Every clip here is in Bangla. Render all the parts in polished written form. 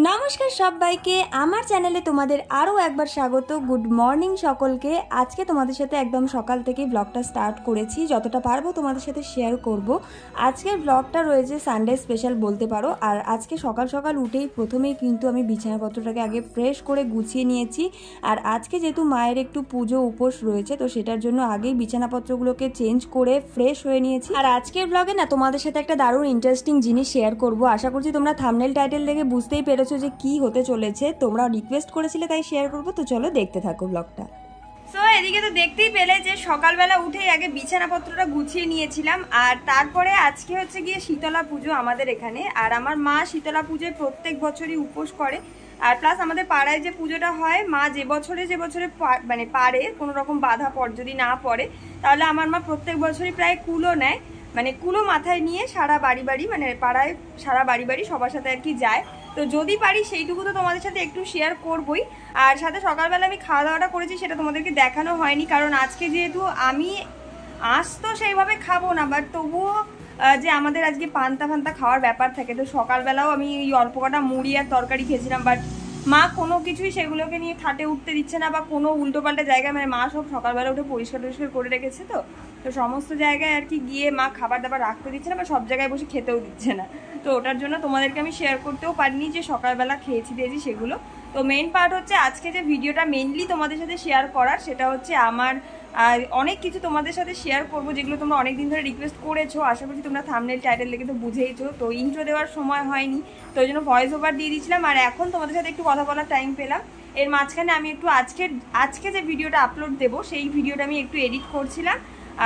নমস্কার সবাইকে আমার চ্যানেলে তোমাদের আরও একবার স্বাগত। গুড মর্নিং সকলকে। আজকে তোমাদের সাথে একদম সকাল থেকে ব্লগটা স্টার্ট করেছি, যতটা পারবো তোমাদের সাথে শেয়ার করব। আজকের ব্লগটা রয়েছে সানডে স্পেশাল বলতে পারো। আর আজকে সকাল সকাল উঠেই প্রথমেই কিন্তু আমি বিছানাপত্রটাকে আগে ফ্রেশ করে গুছিয়ে নিয়েছি। আর আজকে যেহেতু মায়ের একটু পুজো উপোস রয়েছে, তো সেটার জন্য আগেই বিছানাপত্রগুলোকে চেঞ্জ করে ফ্রেশ হয়ে নিয়েছি। আর আজকের ব্লগে না তোমাদের সাথে একটা দারুণ ইন্টারেস্টিং জিনিস শেয়ার করব। আশা করছি তোমরা থাম্বনেল টাইটেল দেখে বুঝতেই পেরেছো যে কি হতে চলেছে। তোমরা রিকোয়েস্ট করেছিলে তাই শেয়ার করবো, তো চলো দেখতে থাকো ব্লগটা। সো এদিকে তো দেখতেই পেলে যে সকালবেলা উঠেই আগে বিছানাপত্রটা গুছিয়ে নিয়েছিলাম। আর তারপরে আজকে হচ্ছে গিয়ে শীতলা পুজো আমাদের এখানে। আর আমার মা শীতলা পুজোয় প্রত্যেক বছরই উপোস করে। আর প্লাস আমাদের পাড়ায় যে পুজোটা হয়, মা যে বছরে মানে পারে কোনো রকম বাধা যদি না পড়ে, তাহলে আমার মা প্রত্যেক বছরই প্রায় কুলো নেয়, মানে কুলো মাথায় নিয়ে সারা বাড়ি বাড়ি মানে পাড়ায় সারা বাড়ি বাড়ি সবার সাথে আর কি যায়। তো যদি পারি সেইটুকু তো তোমাদের সাথে একটু শেয়ার করবই। আর সাথে সকালবেলা আমি খাওয়া দাওয়াটা করেছি, সেটা তোমাদেরকে দেখানো হয়নি, কারণ আজকে যেহেতু আমি আজ তো সেইভাবে খাবো না, বাট তবুও যে আমাদের আজকে পান্তা ফান্তা খাওয়ার ব্যাপার থাকে, তো সকালবেলাও আমি এই অল্প কটা মুড়ি আর তরকারি খেয়েছিলাম। বাট মা কোনো কিছুই সেগুলোকে নিয়ে খাটে উঠতে দিচ্ছে না, বা কোনো উল্টোপাল্টা জায়গায়, মানে মা সব সকালবেলা উঠে পরিষ্কার টরিষ্কার করে রেখেছে। তো সমস্ত জায়গায় আর কি গিয়ে মা খাবার দাবার রাখতে দিচ্ছে না, বা সব জায়গায় বসে খেতেও দিচ্ছে না। তো ওটার জন্য তোমাদেরকে আমি শেয়ার করতেও পারিনি যে সকালবেলা খেয়েছি দিয়েছি সেগুলো। তো মেন পার্ট হচ্ছে আজকে যে ভিডিওটা মেনলি তোমাদের সাথে শেয়ার করার, সেটা হচ্ছে আমার অনেক কিছু তোমাদের সাথে শেয়ার করব যেগুলো তোমরা অনেকদিন ধরে রিকোয়েস্ট করেছো। আশা করছি তোমরা থাম্বনেল টাইটেল দেখে তো বুঝেইছো। তো ইন্ট্রো দেওয়ার সময় হয়নি, তো ওই জন্য ভয়েস ওভার দিয়ে দিয়েছিলাম। আর এখন তোমাদের সাথে একটু কথা বলার টাইম পেলাম। এর মাঝখানে আমি একটু আজকে যে ভিডিওটা আপলোড দেবো সেই ভিডিওটা আমি একটু এডিট করছিলাম,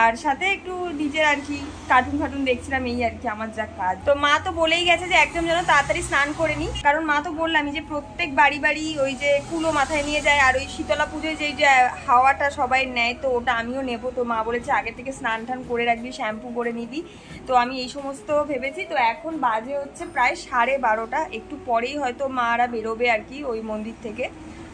আর সাথে একটু নিজের আর কি কার্টুন দেখছিলাম, এই আর কি আমার যা কাজ। তো মা তো বলেই গেছে যে একদম যেন তাড়াতাড়ি স্নান করে নি, কারণ মা তো বললামই যে প্রত্যেক বাড়ি বাড়ি ওই যে কুলো মাথায় নিয়ে যায়, আর ওই শীতলা পুজোয় যেই যে হাওয়াটা সবাই নেয়, তো ওটা আমিও নেবো। তো মা বলেছে আগে থেকে স্নান টান করে রাখবি, শ্যাম্পু করে নিবি। তো আমি এই সমস্ত ভেবেছি। তো এখন বাজে হচ্ছে প্রায় 12:30, একটু পরেই হয়তো মারা বেরোবে আর কি ওই মন্দির থেকে।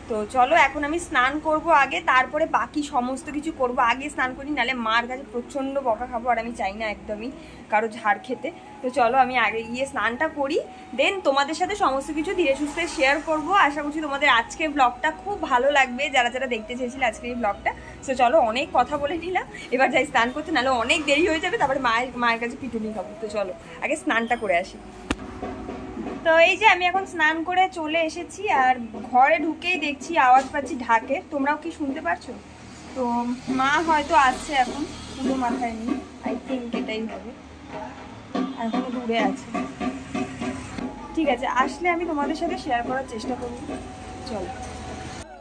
তো চলো এখন আমি স্নান করব আগে, তারপরে বাকি সমস্ত কিছু করব। আগে স্নান করি, নাহলে মার কাছে প্রচণ্ড বকা খাবো, আর আমি চাই না একদমই কারো ঝাড় খেতে। তো চলো আমি আগে গিয়ে স্নানটা করি, দেন তোমাদের সাথে সমস্ত কিছু ধীরে সুস্থে শেয়ার করব। আশা করছি তোমাদের আজকের ব্লগটা খুব ভালো লাগবে, যারা যারা দেখতে চেয়েছিলে আজকের এই ব্লগটা। তো চলো অনেক কথা বলে নিলাম, এবার যাই স্নান করতে, নাহলে অনেক দেরি হয়ে যাবে, তারপরে মায়ের কাছে পিটুনি খাবো। তো চলো আগে স্নানটা করে আসি। তো এই যে আমি এখন স্নান করে চলে এসেছি, আর ঘরে ঢুকেই দেখছি আওয়াজ পাচ্ছি ঢাকের। তোমরাও কি শুনতে পারছো? তো মা হয়তো আসছে এখন পুরো মাথায় নিয়ে, আই থিঙ্ক এটাই হবে, এখনো দূরে আছে। ঠিক আছে, আসলে আমি তোমাদের সাথে শেয়ার করার চেষ্টা করব। চলো।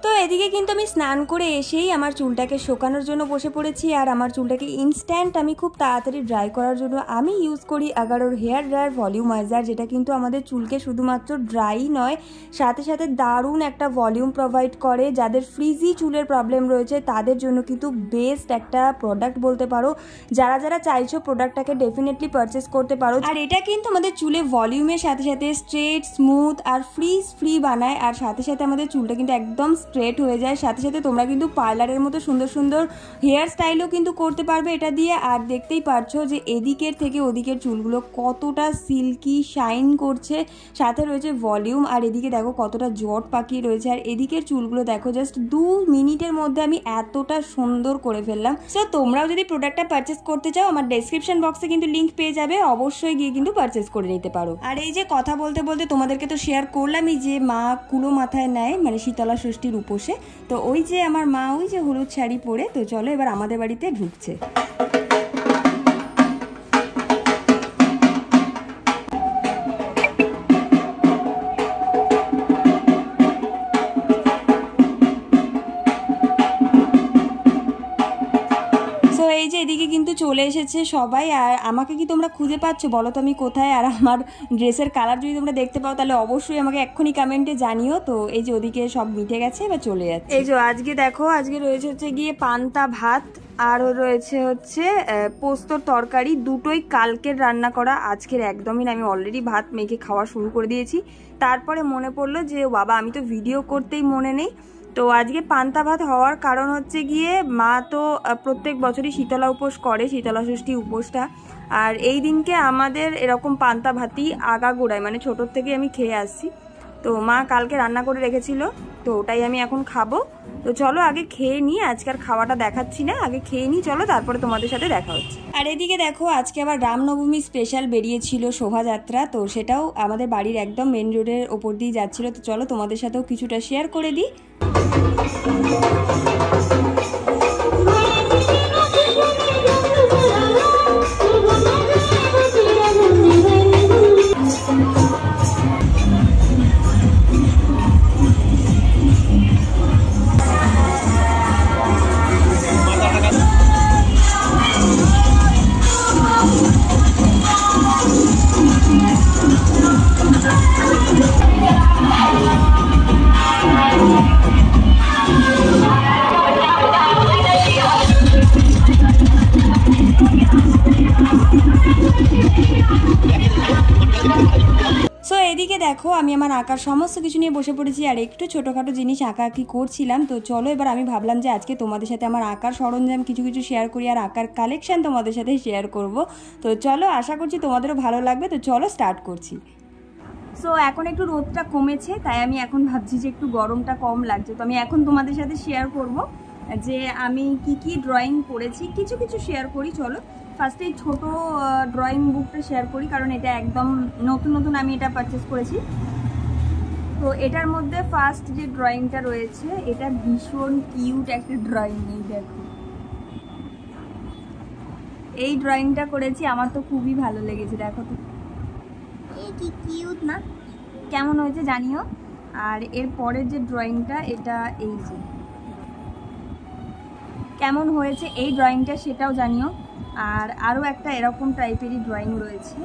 তো এদিকে কিন্তু আমি স্নান করে এসেই আমার চুলটাকে শোকানোর জন্য বসে পড়েছি। আর আমার চুলটাকে ইনস্ট্যান্ট আমি খুব তাড়াতাড়ি ড্রাই করার জন্য আমি ইউজ করি আগারোর হেয়ার ড্রায়ার ভলিউমাইজার, যেটা কিন্তু আমাদের চুলকে শুধুমাত্র ড্রাই নয়, সাথে সাথে দারুণ একটা ভলিউম প্রোভাইড করে। যাদের ফ্রিজি চুলের প্রবলেম রয়েছে তাদের জন্য কিন্তু বেস্ট একটা প্রোডাক্ট বলতে পারো। যারা যারা চাইছো প্রোডাক্টটাকে ডেফিনেটলি পারচেস করতে পারো। আর এটা কিন্তু আমাদের চুলে ভলিউমের সাথে সাথে স্ট্রেট, স্মুথ আর ফ্রি বানায়। আর সাথে সাথে আমাদের চুলটা কিন্তু একদম স্ট্রেট হয়ে যায়। সাথে সাথে তোমরা কিন্তু পার্লারের মতো সুন্দর সুন্দর হেয়ার স্টাইলও কিন্তু করতে পারবে এটা দিয়ে। আর দেখতেই পারছো যে এদিকের থেকে ওদিকের চুলগুলো কতটা সিল্কি শাইন করছে, সাথে রয়েছে ভলিউম। আর এদিকে দেখো কতটা জট পাকিয়ে রয়েছে, আর এদিকের চুলগুলো দেখো জাস্ট 2 মিনিটের মধ্যে আমি এতটা সুন্দর করে ফেললাম। সো তোমরাও যদি প্রোডাক্টটা পারচেস করতে চাও, আমার ডেসক্রিপশন বক্সে কিন্তু লিঙ্ক পেয়ে যাবে, অবশ্যই গিয়ে কিন্তু পারচেস করে নিতে পারো। আর এই যে কথা বলতে বলতে তোমাদেরকে তো শেয়ার করলামই যে মা কুলো মাথায় নেয়, মানে শীতলা ষষ্ঠীর উপোসে। তো ওই যে আমার মা ওই যে হলুদ শাড়ি পরে, তো চলো এবার আমাদের বাড়িতে ঢুকছে। এই যে এদিকে কিন্তু চলে এসেছে সবাই। আর আমাকে কি তোমরা খুঁজে পাচ্ছ বলো তো আমি কোথায়? আর আমার ড্রেসের কালার যদি তোমরা দেখতে পাও তাহলে অবশ্যই আমাকে এক্ষুনি কমেন্টে জানিও। তো এই যে ওদিকে সব মিটে গেছে, এবার চলে যাচ্ছে। এই যে আজকে দেখো, আজকে রয়েছে হচ্ছে গিয়ে পান্তা ভাত, আর রয়েছে হচ্ছে পোস্তর তরকারি। দুটোই কালকের রান্না করা, আজকের একদমই না। আমি অলরেডি ভাত মেখে খাওয়া শুরু করে দিয়েছি। তারপরে মনে পড়লো যে বাবা আমি তো ভিডিও করতেই মনে নেই। তো আজকে পান্তা ভাত হওয়ার কারণ হচ্ছে গিয়ে মা তো প্রত্যেক বছরই শীতলা উপোস করে, শীতলা ষষ্ঠী উপোসটা। আর এই দিনকে আমাদের এরকম পান্তা ভাতই আগাগোড়ায়, মানে ছোটোর থেকে আমি খেয়ে আসছি। তো মা কালকে রান্না করে রেখেছিল, তো ওটাই আমি এখন খাবো। তো চলো আগে খেয়ে নিই, আজকের খাওয়াটা দেখাচ্ছি না, আগে খেয়ে নিই চলো, তারপরে তোমাদের সাথে দেখা হচ্ছে। আর এদিকে দেখো আজকে আবার রামনবমী স্পেশাল বেরিয়েছিল শোভাযাত্রা, তো সেটাও আমাদের বাড়ির একদম মেন রোডের ওপর দিয়ে যাচ্ছিল। তো চলো তোমাদের সাথেও কিছুটা শেয়ার করে দিই। সো এদিকে দেখো আমি আমার আঁকার সমস্ত কিছু নিয়ে বসে পড়েছি, আর একটু ছোটোখাটো জিনিস আঁকি করছিলাম। তো চলো এবার আমি ভাবলাম যে আজকে তোমাদের সাথে আমার আঁকার সরঞ্জাম কিছু কিছু শেয়ার করি, আর আঁকার কালেকশান তোমাদের সাথে শেয়ার করব। তো চলো, আশা করছি তোমাদেরও ভালো লাগবে। তো চলো স্টার্ট করছি। সো এখন একটু রোদটা কমেছে, তাই আমি এখন ভাবছি যে একটু গরমটা কম লাগছে। তো আমি এখন তোমাদের সাথে শেয়ার করব যে আমি কি ড্রয়িং করেছি, কিছু কিছু শেয়ার করি। চলো ফার্স্টে এই ছোটো ড্রয়িং বুকটা শেয়ার করি, কারণ এটা একদম নতুন নতুন আমি এটা পারচেস করেছি। তো এটার মধ্যে ফার্স্ট যে ড্রয়িংটা রয়েছে, এটা ভীষণ কিউট একটা ড্রয়িং। এই দেখো, এই ড্রয়িংটা করেছি, আমার তো খুবই ভালো লেগেছে। দেখো তো কি কিউট না, কেমন হয়েছে জানিও। আর এর পরের যে ড্রয়িংটা, এটা এই যে কেমন হয়েছে এই ড্রয়িংটা সেটাও জানিও। আর আরও একটা এরকম টাইপেরই ড্রয়িং রয়েছে।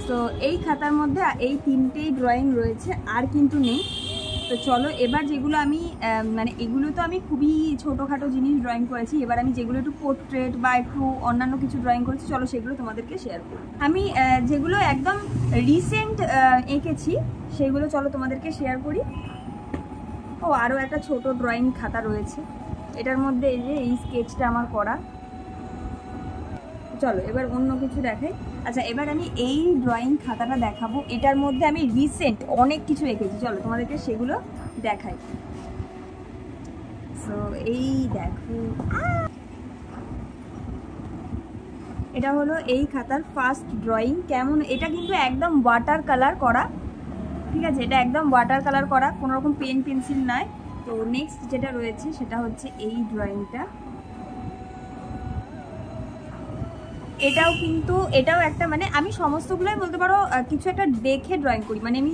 তো এই খাতার মধ্যে এই তিনটেই ড্রয়িং রয়েছে, আর কিন্তু নেই। তো চলো এবার যেগুলো আমি মানে এগুলো তো আমি খুবই ছোটোখাটো জিনিস ড্রয়িং করেছি, এবার আমি যেগুলো একটু পোর্ট্রেট বা একটু অন্যান্য কিছু ড্রয়িং করেছি, চলো সেগুলো তোমাদেরকে শেয়ার করি। আমি যেগুলো একদম রিসেন্ট এঁকেছি সেগুলো চলো তোমাদেরকে শেয়ার করি। ও আরও একটা ছোট ড্রয়িং খাতা রয়েছে, এটার মধ্যে এই যে এই স্কেচটা আমার করা। চলো এবার অন্য কিছু দেখাই। আচ্ছা এবার আমি এই ড্রয়িং খাতাটা দেখাবো, এটার মধ্যে আমি রিসেন্ট অনেক কিছু এঁকেছি, চলো তোমাদেরকে সেগুলো দেখাই। সো এই দেখো, এটা হলো এই খাতার ফার্স্ট ড্রয়িং। কেমন, এটা কিন্তু একদম ওয়াটার কালার করা, ঠিক আছে, এটা একদম ওয়াটার কালার করা, কোনো রকম পেন পেন্সিল নয়। তো নেক্সট যেটা রয়েছে সেটা হচ্ছে এই ড্রয়িংটা। এটাও একটা মানে আমি সমস্তগুলোই বলতে পারো কিছু একটা দেখে ড্রয়িং করি, মানে আমি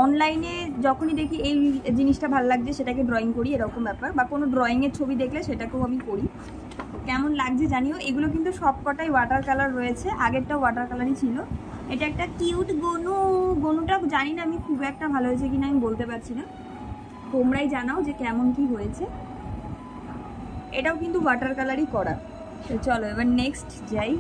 অনলাইনে যখনই দেখি এই জিনিসটা ভালো লাগছে সেটাকে ড্রয়িং করি, এরকম ব্যাপার। বা কোনো ড্রয়িংয়ের ছবি দেখলে সেটাকেও আমি করি। কেমন লাগছে জানিও। এগুলো কিন্তু সবকটাই ওয়াটার কালার রয়েছে, আগেরটাও ওয়াটার কালারই ছিল। এটা একটা কিউট গনুটা জানি না আমি খুব একটা ভালো হয়েছে কিনা, আমি বলতে পারছি না, তোমরাই জানাও যে কেমন কি হয়েছে। এটাও কিন্তু ওয়াটার কালারই করা। তো চলো এবার নেক্সট যাই,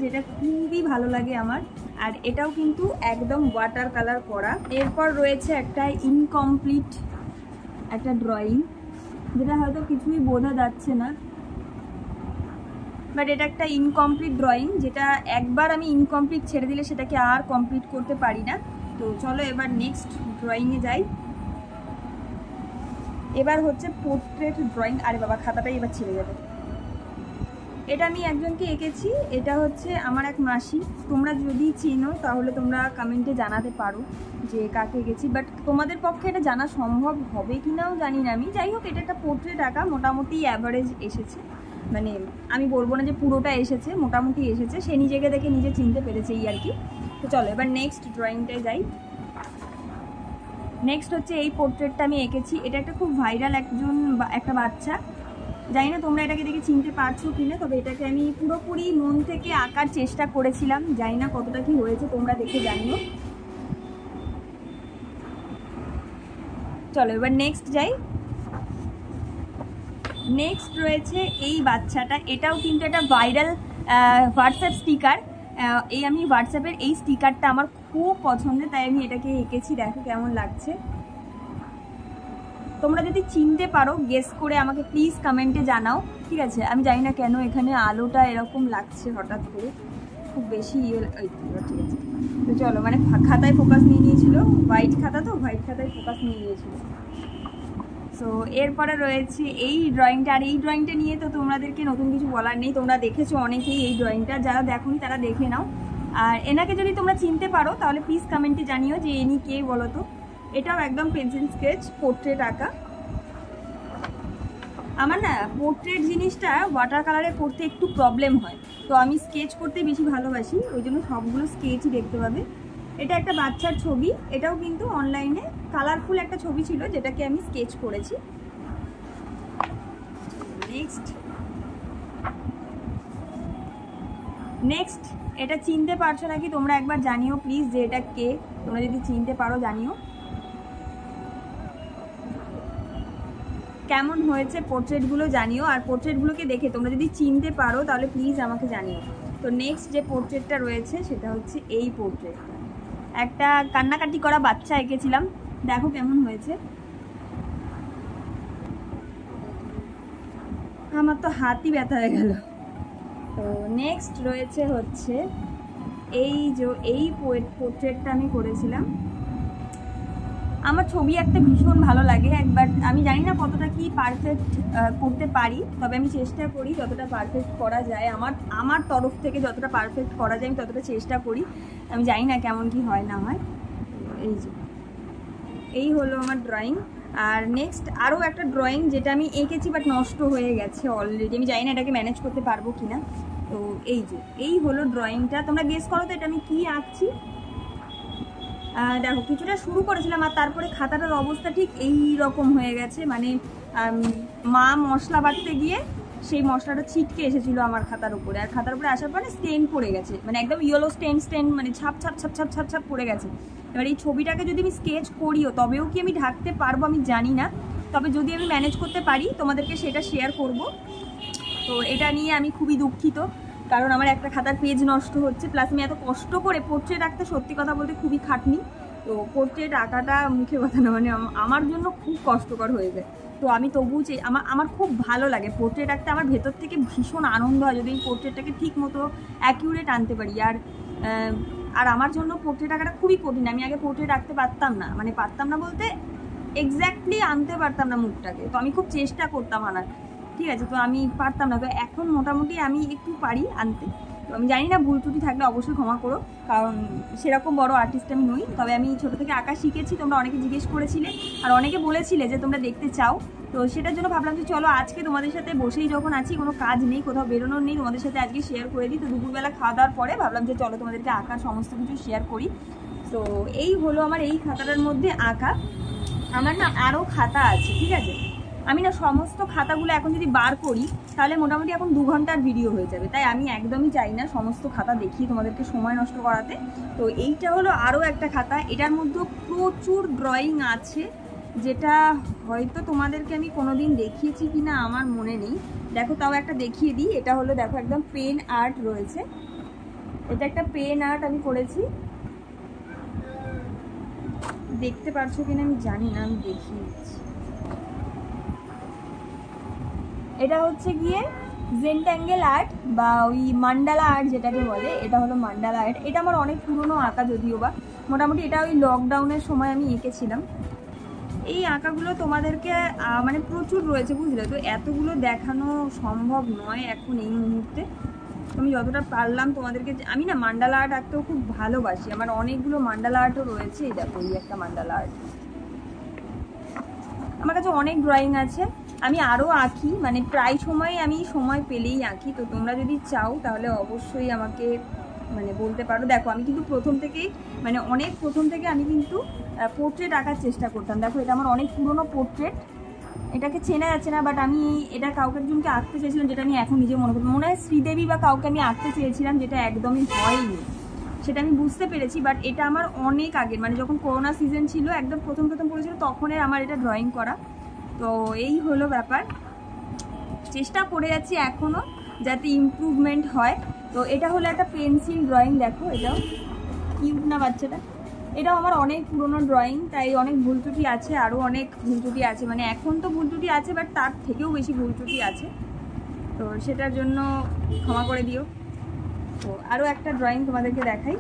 যেটা খুবই ভালো লাগে আমার, আর এটাও কিন্তু একদম ওয়াটার কালার করা। এরপর রয়েছে একটা ইনকমপ্লিট একটা ড্রয়িং, যেটা হয়তো কিছুই বোঝা যাচ্ছে না, বাট এটা একটা ইনকমপ্লিট ড্রয়িং, যেটা একবার আমি ইনকমপ্লিট ছেড়ে দিলে সেটাকে আর কমপ্লিট করতে পারি না। তো চলো এবার নেক্সট ড্রয়িংয়ে যাই। এবার হচ্ছে পোর্ট্রেট ড্রয়িং। আরে বাবা, খাতাটাই এবার ছেড়ে যাবে। এটা আমি একজনকে এঁকেছি, এটা হচ্ছে আমার এক মাসি। তোমরা যদি চেনো তাহলে তোমরা কমেন্টে জানাতে পারো যে কাকে এঁকেছি, বাট তোমাদের পক্ষে এটা জানা সম্ভব হবে কি নাও জানি না আমি। যাই হোক, এটা একটা পোর্ট্রেট আঁকা, মোটামুটি অ্যাভারেজ এসেছে, মানে আমি বলবো না যে পুরোটা এসেছে, মোটামুটি এসেছে। সে নিজেকে দেখে নিজে চিনতে পেরেছে এই আর কি। তো চলো এবার নেক্সট ড্রয়িংটায় যাই। নেক্সট হচ্ছে এই পোর্ট্রেটটা আমি এঁকেছি, এটা একটা খুব ভাইরাল একটা বাচ্চা, জানি না তোমরা এটাকে দেখে চিনতে পারছো কিনা, তবে এটাকে আমি পুরোপুরি মন থেকে আঁকার চেষ্টা করেছিলাম, জানি না কতটা কি হয়েছে, তোমরা দেখে জানিও। চলো এবার নেক্সট যাই। নেক্সট রয়েছে এই বাচ্চাটা, এটাও কিন্তু একটা ভাইরাল হোয়াটসঅ্যাপ স্টিকার। এই আমি হোয়াটসঅ্যাপের এই স্টিকারটা আমার খুব পছন্দের, তাই আমি এটাকে এঁকেছি। দেখো কেমন লাগছে। তোমরা যদি চিনতে পারো গেস করে আমাকে প্লিজ কমেন্টে জানাও, ঠিক আছে। আমি জানি না কেন এখানে আলোটা এরকম লাগছে হঠাৎ করে, খুব বেশি ঠিক আছে। তো চলো, মানে খাতায় ফোকাস নিয়ে নিয়েছিল, হোয়াইট খাতা তো হোয়াইট খাতায় ফোকাস নিয়ে নিয়েছিল। সো এরপরে রয়েছে এই ড্রয়িংটা, আর এই ড্রয়িংটা নিয়ে তো তোমাদেরকে নতুন কিছু বলার নেই, তোমরা দেখেছো অনেকেই এই ড্রয়িংটা, যারা দেখোনি তারা দেখে নাও। আর এনাকে যদি তোমরা চিনতে পারো তাহলে প্লিজ কমেন্টে জানিও যে ইনি কে বলো তো। এটাও একদম পেন্সিল স্কেচ পোর্ট্রেট আঁকা। আমার না পোর্ট্রেট জিনিসটা ওয়াটার কালারে করতে একটু প্রবলেম হয়, তো আমি স্কেচ করতে বেশি ভালোবাসি, ওই জন্য সবগুলো স্কেচই দেখতে পাবে। এটা একটা বাচ্চার ছবি, এটাও কিন্তু অনলাইনে কালারফুল একটা ছবি ছিল যেটাকে আমি স্কেচ করেছি। নেক্সট এটা চিনতে পারছো নাকি তোমরা একবার জানিও প্লিজ, যে এটা কে, তোমরা যদি চিনতে পারো জানিও কেমন হয়েছে পোর্ট্রেটগুলো জানিও। আর পোর্ট্রেটগুলোকে দেখে তোমরা যদি চিনতে পারো তাহলে প্লিজ আমাকে জানিও। তো নেক্সট যে পোর্ট্রেটটা রয়েছে সেটা হচ্ছে এই পোর্ট্রেটটা, একটা কান্নাকাটি করা বাচ্চা এঁকেছিলাম, দেখো কেমন হয়েছে। আমার তো হাতই ব্যথা হয়ে গেল। তো নেক্সট রয়েছে হচ্ছে এই পোর্ট্রেটটা আমি করেছিলাম। আমার ছবি একটা ভীষণ ভালো লাগে, একবার আমি জানি না কতটা কি পারফেক্ট করতে পারি, তবে আমি চেষ্টা করি যতটা পারফেক্ট করা যায়, আমার তরফ থেকে যতটা পারফেক্ট করা যায় আমি ততটা চেষ্টা করি। আমি জানি না কেমন কি হয় না হয়। এই হলো আমার ড্রয়িং। আর নেক্সট আরও একটা ড্রয়িং যেটা আমি এঁকেছি বাট নষ্ট হয়ে গেছে অলরেডি, আমি জানি না এটাকে ম্যানেজ করতে পারবো কি না। তো এই হলো ড্রয়িংটা, তোমরা গেস করো তো এটা আমি কী আঁকছি। দেখো কিছুটা শুরু করেছিলাম আর তারপরে খাতাটার অবস্থা ঠিক এই রকম হয়ে গেছে, মানে মা মশলা বাটতে গিয়ে সেই মশলাটা ছিটকে এসেছিলো আমার খাতার উপরে, আর খাতার উপরে আসার পরে স্টেন পড়ে গেছে, মানে একদম ইয়েলো স্টেন মানে ছাপ ছাপ ছাপ ছাপ ছাপ ছাপ পড়ে গেছে। এবার এই ছবিটাকে যদি আমি স্কেচ করিও তবেও কি আমি ঢাকতে পারবো আমি জানি না, তবে যদি আমি ম্যানেজ করতে পারি তোমাদেরকে সেটা শেয়ার করব। তো এটা নিয়ে আমি খুবই দুঃখিত, কারণ আমার একটা খাতার পেজ নষ্ট হচ্ছে, প্লাস আমি এত কষ্ট করে পোর্ট্রেট আঁকতে সত্যি কথা বলতে খুবই খাটনি। তো পোর্ট্রেট আঁকাটা মুখে কথা না, মানে আমার জন্য খুব কষ্টকর হয়ে যায়। তো আমি তবুও আমার খুব ভালো লাগে পোর্ট্রেট আঁকতে, আমার ভেতর থেকে ভীষণ আনন্দ হয় যদি এই পোর্ট্রেটটাকে ঠিক মতো অ্যাকিউরেট আনতে পারি। আর আমার জন্য পোর্ট্রেট আঁকাটা খুবই কঠিন, আমি আগে পোর্ট্রেট আঁকতে পারতাম না, মানে পারতাম না বলতে এক্স্যাক্টলি আনতে পারতাম না মুখটাকে, তো আমি খুব চেষ্টা করতাম আনার, ঠিক আছে, তো আমি পারতাম না। তো এখন মোটামুটি আমি একটু পারি আনতে। তো আমি জানি না ভুল ত্রুটি থাকলে অবশ্যই ক্ষমা করো, কারণ সেরকম বড় আর্টিস্ট আমি নই, তবে আমি ছোটো থেকে আঁকা শিখেছি। তোমরা অনেকে জিজ্ঞেস করেছিলে আর অনেকে বলেছিলে যে তোমরা দেখতে চাও, তো সেটার জন্য ভাবলাম যে চলো আজকে তোমাদের সাথে বসেই যখন আছি, কোনো কাজ নেই, কোথাও বেরোনোর নেই, তোমাদের সাথে আজকে শেয়ার করে দিই। তো দুপুরবেলা খাওয়া দাওয়ার পরে ভাবলাম যে চলো তোমাদেরকে আঁকার সমস্ত কিছু শেয়ার করি। তো এই হলো আমার এই খাতাটার মধ্যে আঁকা। আমার না আরও খাতা আছে, ঠিক আছে, আমি না সমস্ত খাতাগুলো এখন যদি বার করি তাহলে মোটামুটি এখন 2 ঘন্টার ভিডিও হয়ে যাবে, তাই আমি একদমই চাই না সমস্ত খাতা দেখিয়ে তোমাদেরকে সময় নষ্ট করাতে। তো এইটা হলো আরও একটা খাতা, এটার মধ্যে প্রচুর ড্রয়িং আছে, যেটা হয়তো তোমাদেরকে আমি কোনোদিন দেখিয়েছি কি না আমার মনে নেই। দেখো তাও একটা দেখিয়ে দিই, এটা হলো দেখো একদম পেন আর্ট রয়েছে, এটা একটা পেন আর্ট আমি করেছি, দেখতে পারছো কিনা আমি জানি না, আমি দেখিয়ে দিচ্ছি। এটা হচ্ছে গিয়ে জেন্ট্যাঙ্গেল আর্ট বা ওই মান্ডালা আর্ট যেটাকে বলে, এটা হলো মান্ডালা আর্ট। এটা আমার অনেক পুরনো আঁকা, যদিও বা মোটামুটি এটা ওই লকডাউনের সময় আমি এঁকেছিলাম। এই আঁকাগুলো তোমাদেরকে মানে প্রচুর রয়েছে, বুঝলে, তো এতগুলো দেখানো সম্ভব নয় এখন এই মুহূর্তে। আমি যতটা পারলাম তোমাদেরকে, আমি না মান্ডালা আর্ট আঁকতেও খুব ভালোবাসি, আমার অনেকগুলো মান্ডালা আর্টও রয়েছে। এই দেখো এই একটা মান্ডালা আর্ট, আমার কাছে অনেক ড্রয়িং আছে, আমি আরও আঁকি, মানে প্রায় সময় আমি সময় পেলেই আঁকি। তো তোমরা যদি চাও তাহলে অবশ্যই আমাকে মানে বলতে পারো। দেখো আমি কিন্তু প্রথম থেকে আমি কিন্তু পোর্ট্রেট আঁকার চেষ্টা করতাম। দেখো এটা আমার অনেক পুরনো পোর্ট্রেট, এটাকে চেনা যাচ্ছে না, বাট আমি এটা কাউকে একজনকে আঁকতে চেয়েছিলাম, যেটা আমি এখন নিজে মনে হয় শ্রীদেবী বা কাউকে আমি আঁকতে চেয়েছিলাম, যেটা একদমই হয়নি, সেটা আমি বুঝতে পেরেছি। বাট এটা আমার অনেক আগের, মানে যখন করোনা সিজন ছিল, একদম প্রথম পড়েছিল তখনের আমার এটা ড্রয়িং করা। তো এই হলো ব্যাপার, চেষ্টা করে যাচ্ছি এখনও যাতে ইমপ্রুভমেন্ট হয়। তো এটা হলো একটা পেন্সিল ড্রয়িং, দেখো এটাও কিউট না বাচ্চাটা, এটাও আমার অনেক পুরনো ড্রয়িং, তাই অনেক ভুল ত্রুটি আছে, আরও অনেক ভুল ত্রুটি আছে, মানে এখন তো ভুল ত্রুটি আছে বাট তার থেকেও বেশি ভুল ত্রুটি আছে, তো সেটার জন্য ক্ষমা করে দিও। তো আরও একটা ড্রয়িং তোমাদেরকে দেখাই।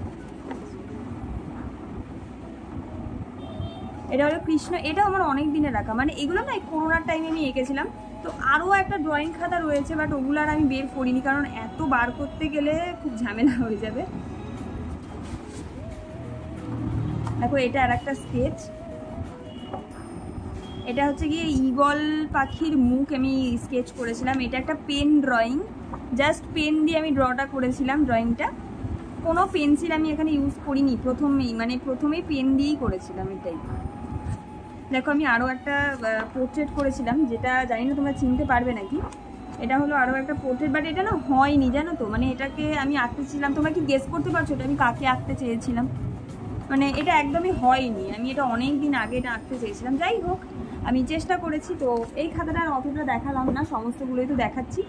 এটা হলো কৃষ্ণ, এটা আমার অনেক দিনে রাখা, মানে এগুলো না করোনার টাইমে আমি এঁকেছিলাম। তো আরও একটা ড্রয়িং খাতা রয়েছে, বাট ওগুলো আর আমি বের করিনি, কারণ এত বার করতে গেলে খুব ঝামেলা হয়ে যাবে। দেখো এটা আর একটা স্কেচ, এটা হচ্ছে গিয়ে ঈগল পাখির মুখ আমি স্কেচ করেছিলাম। এটা একটা পেন ড্রয়িং, জাস্ট পেন দিয়ে আমি ড্রটা করেছিলাম ড্রয়িংটা, কোনো পেন্সিল আমি এখানে ইউজ করিনি, প্রথমেই পেন দিয়েই করেছিলাম এটাই। দেখো আমি আরও একটা পোর্ট্রেট করেছিলাম, যেটা জানি না তোমরা চিনতে পারবে নাকি। এটা হলো আরও একটা পোর্ট্রেট, বাট এটা না হয়নি জানো তো, মানে এটাকে আমি আঁকতেছিলাম, তোমরা কি গেস করতে পারছো এটা আমি কাকে আঁকতে চেয়েছিলাম? মানে এটা একদমই হয়নি, আমি এটা অনেক দিন আগে এটা আঁকতে চেয়েছিলাম। যাই হোক, আমি চেষ্টা করেছি। তো এই খাতাটা আর অতটা দেখালাম না, সমস্তগুলোই তো দেখাচ্ছি।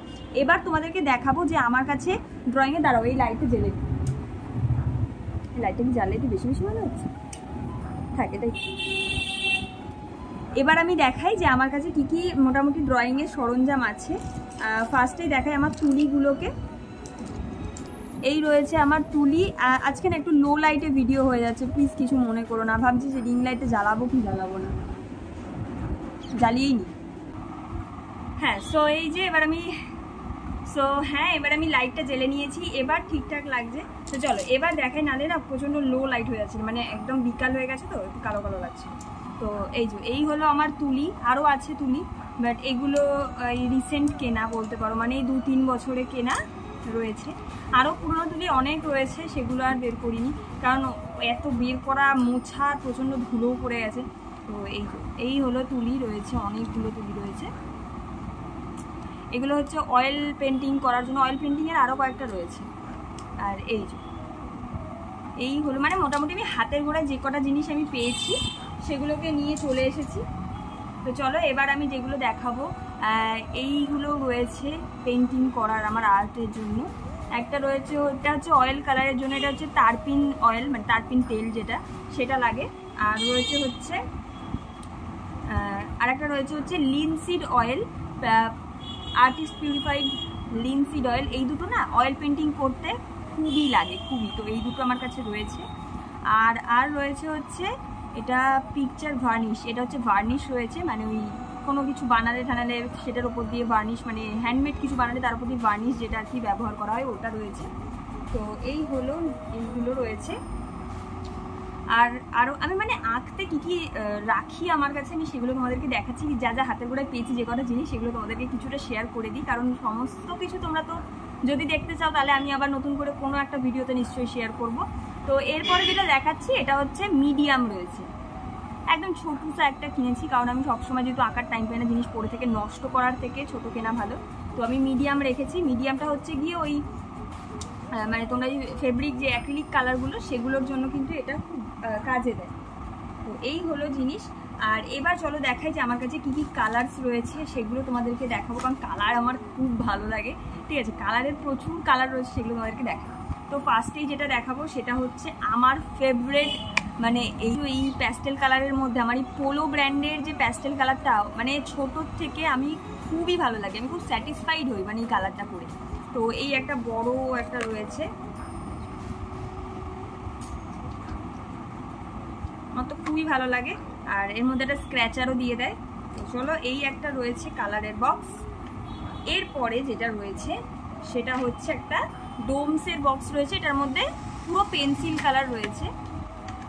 এবার তোমাদেরকে দেখাবো যে আমার কাছে ড্রয়িংয়ে দাঁড়াও, এই লাইটটা জ্বেলে দিই, এই লাইটটা কি জ্বালে একটু বেশি বেশি ভালো হচ্ছে থাকে তাই। এবার আমি দেখাই যে আমার কাছে কি কি মোটামুটি ড্রয়িংয়ের সরঞ্জাম আছে। ফার্স্টেই দেখাই আমার তুলিগুলোকে। এই রয়েছে আমার তুলি। আজকে না একটু লো লাইটে ভিডিও হয়ে যাচ্ছে, প্লিজ কিছু মনে করো না। ভাবছি যে রিং লাইটে জ্বালাবো কি জ্বালাবো না, জ্বালিয়েই নি। হ্যাঁ, এবার আমি লাইটটা জ্বেলে নিয়েছি, এবার ঠিকঠাক লাগছে। তো চলো এবার দেখাই, নালে না প্রচণ্ড লো লাইট হয়ে যাচ্ছে, মানে একদম বিকাল হয়ে গেছে তো একটু কালো কালো লাগছে। তো এই হলো আমার তুলি, আরও আছে তুলি, বাট এগুলো রিসেন্ট কেনা বলতে পারো, মানে এই 2-3 বছরে কেনা রয়েছে। আরও পুরনো তুলি অনেক রয়েছে, সেগুলো আর বের করিনি, কারণ এত বের করা মোছা প্রচণ্ড ধুলোও পড়ে গেছে। তো এই হলো তুলি রয়েছে, অনেকগুলো তুলি রয়েছে। এগুলো হচ্ছে অয়েল পেন্টিং করার জন্য, অয়েল পেন্টিংয়ের আরও কয়েকটা রয়েছে। আর এই হলো, মানে মোটামুটি আমি হাতের গোড়ায় যে কটা জিনিস আমি পেয়েছি সেগুলোকে নিয়ে চলে এসেছি। তো চলো এবার আমি যেগুলো দেখাবো, এইগুলো রয়েছে পেন্টিং করার আমার আর্টের জন্য। একটা রয়েছে, ওটা হচ্ছে অয়েল কালারের জন্য, এটা হচ্ছে তারপিন অয়েল, মানে তারপিন তেল যেটা, সেটা লাগে। আর রয়েছে হচ্ছে আরেকটা রয়েছে হচ্ছে linseed oil, artist purified linseed oil. এই দুটো না অয়েল পেন্টিং করতে খুবই লাগে, খুবই। তো এই দুটো আমার কাছে রয়েছে। আর রয়েছে হচ্ছে এটা পিকচার ভার্নিশ, এটা হচ্ছে ভার্নিশ রয়েছে, মানে ওই কোনো কিছু বানালে টানালে সেটার উপর দিয়ে ভার্নিশ, মানে হ্যান্ডমেড কিছু বানালে তার উপর দিয়ে ভার্নিশ যেটা আর কি ব্যবহার করা হয়, ওটা রয়েছে। তো এইগুলো রয়েছে। আরও আমি মানে আঁকতে কী কী রাখি আমার কাছে, আমি সেগুলো তোমাদেরকে দেখাচ্ছি। যা যা হাতের গোড়ায় পেয়েছি যে কটা জিনিস, সেগুলো তোমাদেরকে কিছুটা শেয়ার করে দিই, কারণ সমস্ত কিছু তোমরা তো যদি দেখতে চাও তাহলে আমি আবার নতুন করে কোনো একটা ভিডিওতে নিশ্চয়ই শেয়ার করব। তো এরপরে যেটা দেখাচ্ছি এটা হচ্ছে মিডিয়াম রয়েছে, একদম ছোটুসা একটা কিনেছি, কারণ আমি সবসময় যেহেতু আঁকার টাইম পাই না, জিনিস পড়ে থেকে নষ্ট করার থেকে ছোট কেনা ভালো। তো আমি মিডিয়াম রেখেছি। মিডিয়ামটা হচ্ছে গিয়ে ওই মানে তোমরা যে ফেব্রিক যে অ্যাক্রিলিক কালারগুলো, সেগুলোর জন্য কিন্তু এটা খুব কাজে দেয়। তো এই হলো জিনিস। আর এবার চলো দেখাই যে আমার কাছে কী কী কালার্স রয়েছে, সেগুলো তোমাদেরকে দেখাবো, কারণ কালার আমার খুব ভালো লাগে। ঠিক আছে, কালারের প্রচুর কালার রয়েছে, সেগুলো তোমাদেরকে দেখাবো। তো ফার্স্টেই যেটা দেখাবো সেটা হচ্ছে আমার ফেভারিট, মানে এই প্যাস্টেল কালারের মধ্যে আমার এই পোলো ব্র্যান্ডের যে প্যাস্টেল কালারটা, মানে ছোটোর থেকে আমি খুবই ভালো লাগে, আমি খুব স্যাটিসফাইড হই মানে এই কালারটা করে। তো এই একটা বড় একটা রয়েছে, আমার তো খুবই ভালো লাগে, আর এর মধ্যে একটা স্ক্র্যাচারও দিয়ে দেয়। তো চলো এই একটা রয়েছে কালারের বক্স। এরপরে যেটা রয়েছে সেটা হচ্ছে একটা ডোমসের বক্স রয়েছে, এটার মধ্যে পুরো পেন্সিল কালার রয়েছে।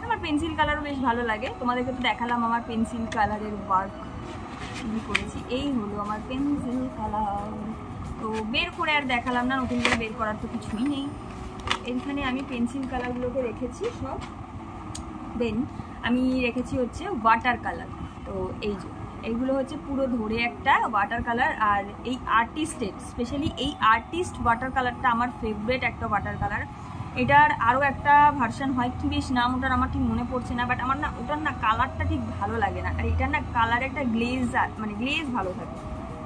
আমার পেন্সিল কালারও বেশ ভালো লাগে, তোমাদেরকে তো দেখালাম আমার পেন্সিল কালারের ওয়ার্ক করেছি। এই হলো আমার পেন্সিল কালার, তো বের করে আর দেখালাম না, নতুন করে বের করার তো কিছুই নেই। এইখানে আমি পেন্সিল কালারগুলোকে রেখেছি সব। দেন আমি রেখেছি হচ্ছে ওয়াটার কালার। তো এইগুলো হচ্ছে পুরো ধরে একটা ওয়াটার কালার। আর এই আর্টিস্টের স্পেশালি এই আর্টিস্ট ওয়াটার কালারটা আমার ফেভারিট একটা ওয়াটার কালার। এটার আরও একটা ভার্সন হয়, কি বেশ নাম ওটার আমার ঠিক মনে পড়ছে না, বাট আমার না ওটার না কালারটা ঠিক ভালো লাগে না, আর এটার না কালার একটা গ্লেজ, মানে গ্লেজ ভালো থাকে।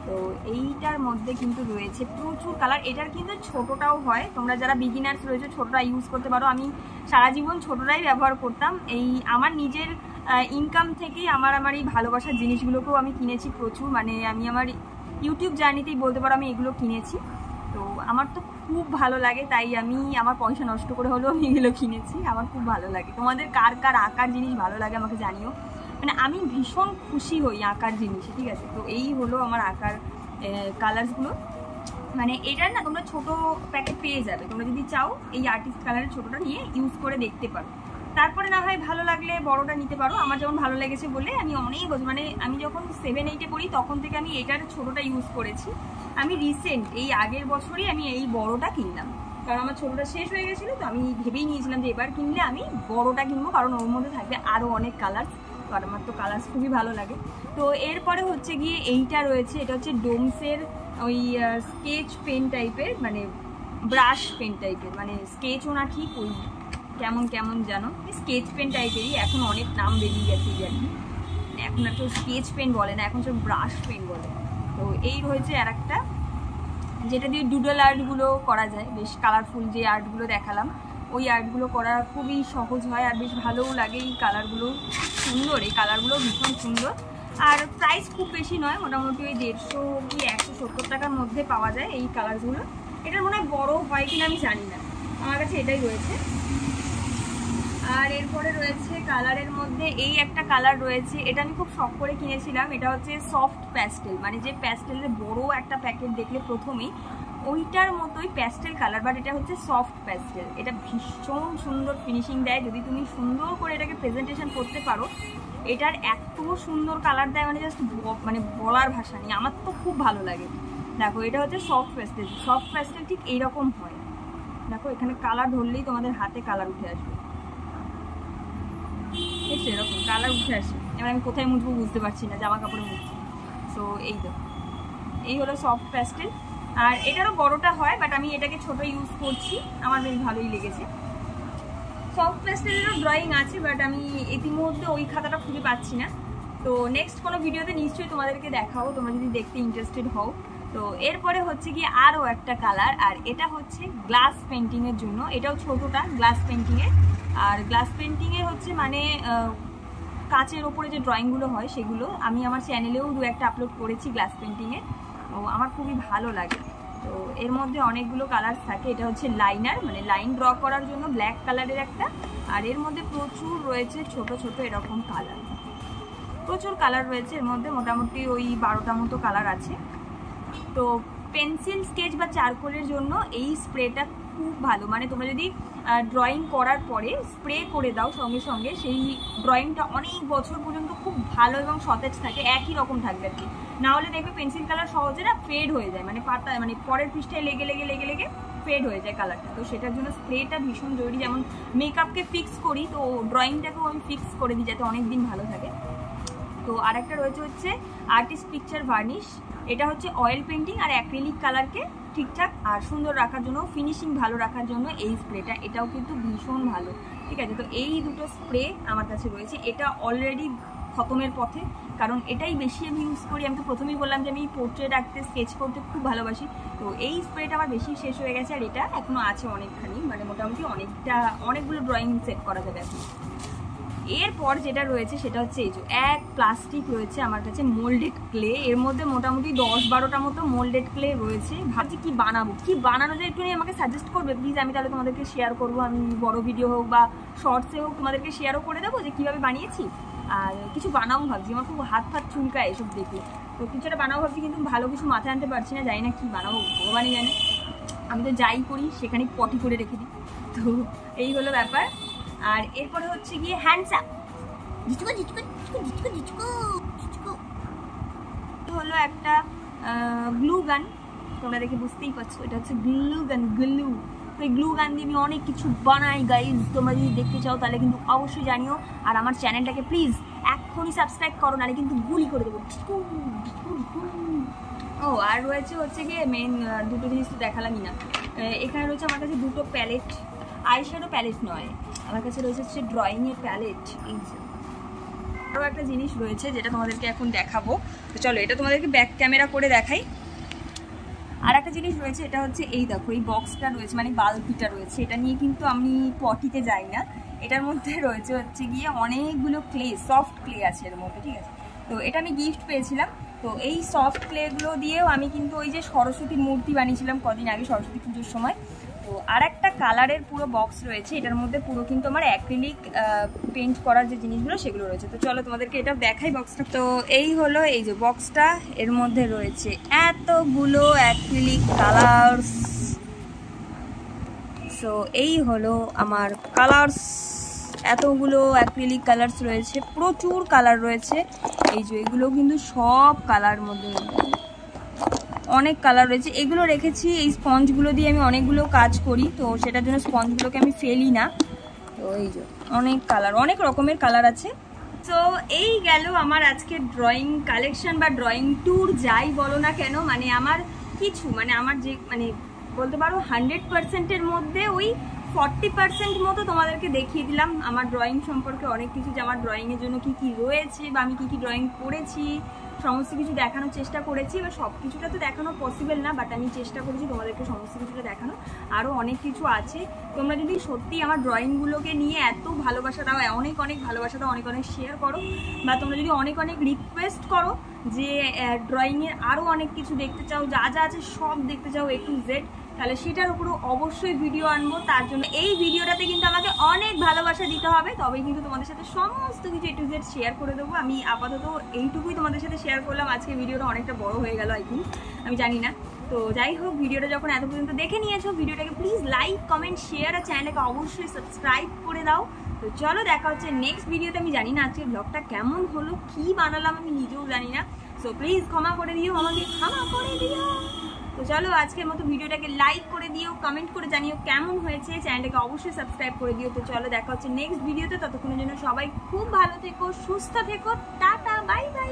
তো এইটার মধ্যে কিন্তু রয়েছে প্রচুর কালার। এটার কিন্তু ছোটোটাও হয়, তোমরা যারা বিগিনার্স রয়েছে ছোটোটা ইউজ করতে পারো। আমি সারা জীবন ছোটোটাই ব্যবহার করতাম। এই আমার নিজের ইনকাম থেকেই আমার এই ভালোবাসার জিনিসগুলোকেও আমি কিনেছি প্রচুর, মানে আমি আমার ইউটিউব জার্নিতেই বলতে পারো আমি এগুলো কিনেছি। তো আমার তো খুব ভালো লাগে, তাই আমি আমার পয়সা নষ্ট করে হলেও আমি এগুলো কিনেছি। আমার খুব ভালো লাগে। তোমাদের কার কার আঁকার জিনিস ভালো লাগে আমাকে জানিও। মানে আমি ভীষণ খুশি হই আঁকার জিনিসে, ঠিক আছে। তো এই হলো আমার আঁকার কালার্সগুলো। মানে এটার না তোমরা ছোট প্যাকেট পেয়ে যাবে, তোমরা যদি চাও এই আর্টিস্ট কালারের ছোটটা নিয়ে ইউজ করে দেখতে পারো। তারপরে না হয় ভালো লাগলে বড়টা নিতে পারো। আমার যেমন ভালো লেগেছে বলে আমি অনেক বছর, মানে আমি যখন 7-8-এ পড়ি তখন থেকে আমি এটার ছোটটা ইউজ করেছি। আমি রিসেন্ট এই আগের বছরই আমি এই বড়টা কিনলাম, কারণ আমার ছোটটা শেষ হয়ে গেছিলো। তো আমি ভেবেই নিয়েছিলাম যে এবার কিনলে আমি বড়টা কিনবো, কারণ ওর মধ্যে থাকবে আরও অনেক কালার্স। তো আমার তো কালার্স খুবই ভালো লাগে। তো এরপরে হচ্ছে গিয়ে এইটা রয়েছে, এটা হচ্ছে ডোমসের ওই স্কেচ পেন টাইপের, মানে ব্রাশ পেন টাইপের, মানে স্কেচও না ঠিক, ওই কেমন কেমন জানো স্কেচ পেন টাইপেরই। এখন অনেক নাম বেরিয়ে গেছে এই আর কি, এখন আর কেউ স্কেচ পেন বলে না, এখন সব ব্রাশ পেন বলে। তো এই রয়েছে আর একটা, যেটা দিয়ে ডুডল আর্টগুলো করা যায়, বেশ কালারফুল যে আর্টগুলো দেখালাম ওই আর্টগুলো করা খুবই সহজ হয় আর বেশ ভালোও লাগে। এই কালারগুলো সুন্দর, এই কালারগুলো ভীষণ সুন্দর। আর প্রাইস খুব বেশি নয়, মোটামুটি ওই 150 কি 170 টাকার মধ্যে পাওয়া যায় এই কালারগুলো। এটার মনে হয় বড় হয় কিনা আমি জানি না, আমার কাছে এটাই রয়েছে। আর এরপরে রয়েছে কালারের মধ্যে এই একটা কালার রয়েছে, এটা আমি খুব শখ করে কিনেছিলাম। এটা হচ্ছে সফট প্যাস্টেল, মানে যে প্যাস্টেলের বড় একটা প্যাকেট দেখলে প্রথমেই ওইটার মতোই প্যাস্টেল কালার, বাট এটা হচ্ছে সফট প্যাস্টেল। এটা ভীষণ সুন্দর ফিনিশিং দেয় যদি তুমি সুন্দর করে এটাকে প্রেজেন্টেশন করতে পারো। এটার এত সুন্দর কালার দেয়, মানে জাস্ট মানে বলার ভাষা নেই, আমার তো খুব ভালো লাগে। দেখো এটা হচ্ছে সফট প্যাস্টেল। সফট প্যাস্টেল ঠিক এইরকম হয়, দেখো এখানে কালার ধরলেই তোমাদের হাতে কালার উঠে আসবে, দেখছো এরকম কালার উঠে আসে। এবার আমি কোথায় মুছবো বুঝতে পারছি না, জামা কাপড়ে মুছছি। সো এই তো, এই হলো সফট প্যাস্টেল। আর এটারও বড়টা হয়, বাট আমি এটাকে ছোট ইউজ করছি, আমার বেশ ভালোই লেগেছে। সফট প্যাস্টেলেরও ড্রয়িং আছে, বাট আমি ইতিমধ্যে ওই খাতাটা খুঁজে পাচ্ছি না। তো নেক্সট কোনো ভিডিওতে নিশ্চয়ই তোমাদেরকে দেখাবো, তোমরা যদি দেখতে ইন্টারেস্টেড হও। তো এরপরে হচ্ছে কি আরও একটা কালার, আর এটা হচ্ছে গ্লাস পেন্টিংয়ের জন্য। এটাও ছোটোটা গ্লাস পেন্টিংয়ের। আর গ্লাস পেন্টিংয়ের হচ্ছে মানে কাচের ওপরে যে ড্রয়িংগুলো হয় সেগুলো আমি আমার চ্যানেলেও 2-1টা আপলোড করেছি গ্লাস পেন্টিংয়ের। তো আমার খুবই ভালো লাগে। তো এর মধ্যে অনেকগুলো কালার থাকে। এটা হচ্ছে লাইনার, মানে লাইন ড্র করার জন্য ব্ল্যাক কালারের একটা। আর এর মধ্যে প্রচুর রয়েছে ছোট ছোট এরকম কালার, প্রচুর কালার রয়েছে এর মধ্যে, মোটামুটি ওই 12টা মতো কালার আছে। তো পেন্সিল স্কেচ বা চারকোলের জন্য এই স্প্রেটা খুব ভালো। মানে তোমরা যদি ড্রয়িং করার পরে স্প্রে করে দাও সঙ্গে সঙ্গে, সেই ড্রয়িংটা অনেক বছর পর্যন্ত খুব ভালো এবং সতেজ থাকে, একই রকম থাকবে আর কি। নাহলে দেখবে পেন্সিল কালার সহজে না ফেড হয়ে যায়, মানে পাতায় মানে পরের পৃষ্ঠায় লেগে লেগে লেগে লেগে ফেড হয়ে যায় কালারটা। তো সেটার জন্য স্প্রেটা ভীষণ জরুরি। যেমন মেকআপকে ফিক্স করি, তো ড্রয়িংটাকেও আমি ফিক্স করে দিই যাতে অনেক দিন ভালো থাকে। তো আরেকটা রয়েছে হচ্ছে আর্টিস্ট পিকচার ভার্নিশ। এটা হচ্ছে অয়েল পেন্টিং আর অ্যাক্রিলিক কালারকে ঠিকঠাক আর সুন্দর রাখার জন্য, ফিনিশিং ভালো রাখার জন্য এই স্প্রেটা, এটাও কিন্তু ভীষণ ভালো, ঠিক আছে। তো এই দুটো স্প্রে আমার কাছে রয়েছে। এটা অলরেডি খতমের পথে, কারণ এটাই বেশি আমি ইউজ করি। আমি তো প্রথমেই বললাম যে আমি পোর্ট্রেট আঁকতে, স্কেচ করতে খুব ভালোবাসি। তো এই স্প্রেটা আমার বেশি শেষ হয়ে গেছে, আর এটা এখনও আছে অনেকখানি, মানে মোটামুটি অনেকগুলো ড্রয়িং সেট করা যাবে এখন। এরপর যেটা রয়েছে সেটা হচ্ছে এই যে এক প্লাস্টিক রয়েছে আমার কাছে মোল্ডেড ক্লে। এর মধ্যে মোটামুটি 10-12টা মতো মোল্ডেড ক্লে রয়েছে। ভাবছি কি বানানো যায় একটু নিয়ে আমাকে সাজেস্ট করবে প্লিজ, আমি তাহলে তোমাদেরকে শেয়ার করবো। আমি বড় ভিডিও হোক বা শর্টসে হোক তোমাদেরকে শেয়ারও করে দেবো যে কীভাবে বানিয়েছি। আর কিছু বানাবো ভাবছি, আমার খুব হাত চুলকায় এসব দেখে। তো কিছুটা বানাবো ভাবছি, কিন্তু ভালো কিছু মাথায় আনতে পারছি না, জানি না কি বানাবো, ভগবানই জানে। আমি তো যাই করি সেখানেই পটি করে রেখে দিই। তো এই হলো ব্যাপার। আর এরপরে হচ্ছে গিয়ে হ্যান্ডসাপ হলো একটা গ্লু গান, তোমরা দেখে বুঝতেই পারছো এটা হচ্ছে গ্লু গান। তো এই গ্লু গান দিয়ে আমি অনেক কিছু বানাই গাইজ, তোমরা যদি দেখতে চাও তাহলে কিন্তু অবশ্যই জানিও। আর আমার চ্যানেলটাকে প্লিজ এক্ষুনি সাবস্ক্রাইব করো, নাহলে কিন্তু গুলি করে দেবো। ও আর রয়েছে হচ্ছে গিয়ে মেন দুটো জিনিস তো দেখালামই না। এখানে রয়েছে আমার কাছে দুটো প্যালেট, আইশ্যাডো প্যালেট নয়, আমার কাছে রয়েছে হচ্ছে ড্রয়িংয়ের প্যালেট। এই যে আরও একটা জিনিস রয়েছে যেটা তোমাদেরকে এখন দেখাবো। তো চলো এটা তোমাদেরকে ব্যাক ক্যামেরা করে দেখাই। আর একটা জিনিস রয়েছে, এটা হচ্ছে এই দেখো এই বক্সটা রয়েছে, মানে বালতিটা রয়েছে। এটা নিয়ে কিন্তু আমি পটিতে যাই না। এটার মধ্যে রয়েছে হচ্ছে গিয়ে অনেকগুলো ক্লে, সফট ক্লে আছে এর মধ্যে, ঠিক আছে। তো এটা আমি গিফট পেয়েছিলাম। তো তো এই সফট ক্লেগুলো দিয়েও আমি কিন্তু ওই যে সরস্বতীর মূর্তি বানিয়েছিলাম কদিন আগে সরস্বতী পুজোর সময়। তো আর একটা কালারের পুরো বক্স রয়েছে, এটার মধ্যে পুরো কিন্তু আমার অ্যাক্রিলিক পেন্ট করার যে জিনিসগুলো সেগুলো রয়েছে। তো চলো তোমাদেরকে এটা দেখাই বক্সটা। তো এই হলো এই যে বক্সটা, এর মধ্যে রয়েছে এতগুলো অ্যাক্রিলিক কালার্স। সো এই হলো আমার কালার্স, এতগুলো অ্যাক্রিলিক কালার্স রয়েছে, প্রচুর কালার রয়েছে। এই যে এগুলো কিন্তু সব কালার মধ্যে অনেক কালার রয়েছে। এগুলো রেখেছি এই স্পঞ্জগুলো দিয়ে, আমি অনেকগুলো কাজ করি, তো সেটার জন্য স্পঞ্জগুলোকে আমি ফেলি না। তো এই যে অনেক কালার, অনেক রকমের কালার আছে। তো এই গেল আমার আজকে ড্রয়িং কালেকশন বা ড্রয়িং ট্যুর, যাই বলো না কেন। মানে আমার কিছু মানে আমার যে মানে বলতে পারো 100%-এর মধ্যে ওই 40% মতো তোমাদেরকে দেখিয়ে দিলাম আমার ড্রয়িং সম্পর্কে অনেক কিছু, যে আমার ড্রয়িংয়ের জন্য কি কি রয়েছে বা আমি কি কি ড্রয়িং করেছি, সমস্ত কিছু দেখানোর চেষ্টা করেছি। এবার সব কিছুটা তো দেখানো পসিবল না, বাট আমি চেষ্টা করেছি তোমাদেরকে সমস্ত কিছুটা দেখানো। আরও অনেক কিছু আছে। তোমরা যদি সত্যি আমার ড্রয়িংগুলোকে নিয়ে এত ভালোবাসা দাও, অনেক অনেক ভালোবাসা দাও, অনেক অনেক শেয়ার করো, বা তোমরা যদি অনেক অনেক রিকোয়েস্ট করো যে ড্রয়িংয়ের আরও অনেক কিছু দেখতে চাও, যা যা আছে সব দেখতে চাও A to Z, তাহলে সেটার উপরও অবশ্যই ভিডিও আনবো। তার জন্য এই ভিডিওটাতে কিন্তু আমাকে অনেক ভালোবাসা দিতে হবে, তবেই কিন্তু তোমাদের সাথে সমস্ত কিছু A to Z শেয়ার করে দেবো। আমি আপাতত এইটুকুই তোমাদের সাথে শেয়ার করলাম। আজকে ভিডিওটা অনেকটা বড় হয়ে গেল আই থিঙ্ক, আমি জানি না। তো যাই হোক, ভিডিওটা যখন এত পর্যন্ত দেখে নিয়েছো, ভিডিওটাকে প্লিজ লাইক, কমেন্ট, শেয়ার আর চ্যানেলটাকে অবশ্যই সাবস্ক্রাইব করে দাও। তো চলো দেখা হচ্ছে নেক্সট ভিডিওতে। আমি জানি না আজকের ব্লগটা কেমন হলো, কি বানালাম আমি নিজেও জানি না। সো প্লিজ ক্ষমা করে দিও, আমাকে ক্ষমা করে দিও। তো চলো আজকের মতো ভিডিওটাকে লাইক করে দিও, কমেন্ট করে জানিও কেমন হয়েছে, চ্যানেলটাকে অবশ্যই সাবস্ক্রাইব করে দিও। তো চলো দেখা হচ্ছে নেক্সট ভিডিওতে, ততক্ষণের জন্য সবাই খুব ভালো থেকো, সুস্থ থেকো, টাটা, বাই বাই।